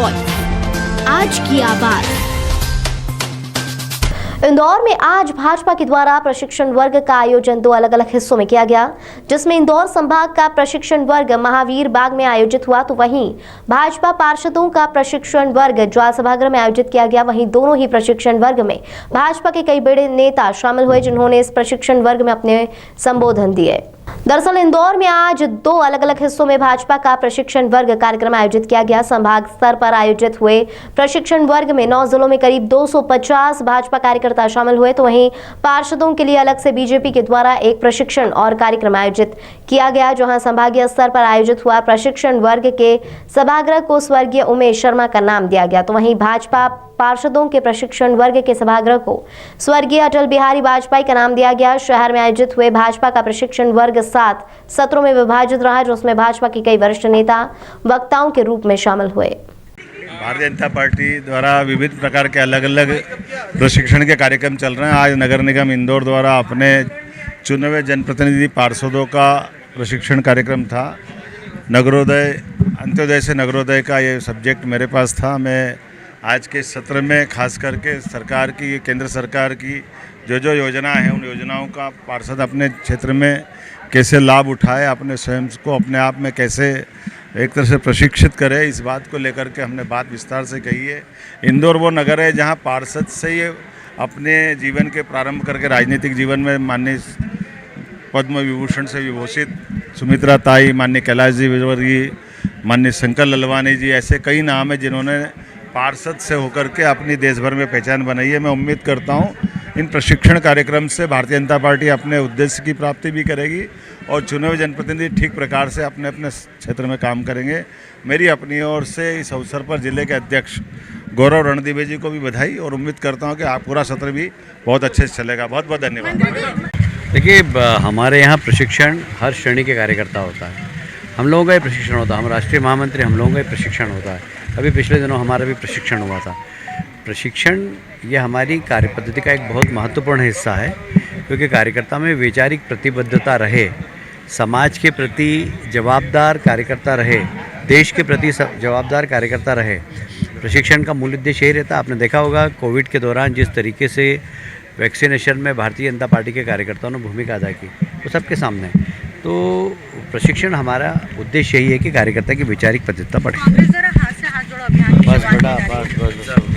Voice, आज की आवाज। इंदौर में आज भाजपा के द्वारा प्रशिक्षण वर्ग का आयोजन दो अलग अलग हिस्सों में किया गया, जिसमें इंदौर संभाग का प्रशिक्षण वर्ग महावीर बाग में आयोजित हुआ तो वहीं भाजपा पार्षदों का प्रशिक्षण वर्ग ज्वाल सभागृह में आयोजित किया गया। वहीं दोनों ही प्रशिक्षण वर्ग में भाजपा के कई बड़े नेता शामिल हुए, जिन्होंने इस प्रशिक्षण वर्ग में अपने संबोधन दिए। दरअसल इंदौर में आज दो अलग अलग हिस्सों में भाजपा का प्रशिक्षण वर्ग कार्यक्रम आयोजित किया गया। संभाग स्तर पर आयोजित हुए प्रशिक्षण वर्ग में 9 जिलों में करीब 250 भाजपा कार्यकर्ता शामिल हुए, तो वहीं पार्षदों के लिए अलग से बीजेपी के द्वारा एक प्रशिक्षण और कार्यक्रम आयोजित किया गया। जहां संभागीय स्तर पर आयोजित हुआ प्रशिक्षण वर्ग के सभागृह को स्वर्गीय उमेश शर्मा का नाम दिया गया, तो वहीं भाजपा पार्षदों के प्रशिक्षण वर्ग के सभागृह को स्वर्गीय अटल बिहारी वाजपेयी का नाम दिया गया। शहर में आयोजित हुए भाजपा का प्रशिक्षण वर्ग 7 सत्रों में विभाजित रहा, जिसमें भाजपा के कई वरिष्ठ नेता वक्ताओं के रूप में शामिल हुए। भारतीय जनता पार्टी द्वारा विविध प्रकार के अलग अलग प्रशिक्षण के कार्यक्रम चल रहे हैं। आज नगर निगम इंदौर द्वारा अपने चुने हुए जनप्रतिनिधि पार्षदों का प्रशिक्षण कार्यक्रम था। नगरोदय, अंत्योदय से नगरोदय का ये सब्जेक्ट मेरे पास था। मैं आज के सत्र में खास करके सरकार की, केंद्र सरकार की जो योजना है, उन योजनाओं का पार्षद अपने क्षेत्र में कैसे लाभ उठाए, अपने स्वयं को अपने आप में कैसे एक तरह से प्रशिक्षित करे, इस बात को लेकर के हमने बात विस्तार से कही है। इंदौर वो नगर है जहां पार्षद से ये अपने जीवन के प्रारंभ करके राजनीतिक जीवन में माननीय पद्म विभूषण से विभूषित सुमित्रा ताई, माननीय कैलाश जी विजयवर्गीय, माननीय शंकर ललवानी जी, ऐसे कई नाम हैं जिन्होंने पार्षद से होकर के अपनी देश भर में पहचान बनाई है। मैं उम्मीद करता हूं इन प्रशिक्षण कार्यक्रम से भारतीय जनता पार्टी अपने उद्देश्य की प्राप्ति भी करेगी और चुने हुए जनप्रतिनिधि ठीक प्रकार से अपने अपने क्षेत्र में काम करेंगे। मेरी अपनी ओर से इस अवसर पर जिले के अध्यक्ष गौरव रणदीवे जी को भी बधाई और उम्मीद करता हूं कि आप पूरा सत्र भी बहुत अच्छे से चलेगा। बहुत बहुत धन्यवाद। देखिए, हमारे यहाँ प्रशिक्षण हर श्रेणी के कार्यकर्ता होता है। हम लोगों का ही प्रशिक्षण होता है, हम राष्ट्रीय महामंत्री, हम लोगों का ही प्रशिक्षण होता है। अभी पिछले दिनों हमारा भी प्रशिक्षण हुआ था। प्रशिक्षण ये हमारी कार्यपद्धति का एक बहुत महत्वपूर्ण हिस्सा है, क्योंकि कार्यकर्ता में वैचारिक प्रतिबद्धता रहे, समाज के प्रति जवाबदार कार्यकर्ता रहे, देश के प्रति जवाबदार कार्यकर्ता रहे। प्रशिक्षण का मूल उद्देश्य यही रहता है। आपने देखा होगा कोविड के दौरान जिस तरीके से वैक्सीनेशन में भारतीय जनता पार्टी के कार्यकर्ताओं ने भूमिका अदा की, वो सबके सामने। तो प्रशिक्षण हमारा उद्देश्य यही है कि कार्यकर्ता की वैचारिक प्रतिबद्धता बढ़े। हाथ से हाथ जोड़ो अभियान बस बेटा, बस।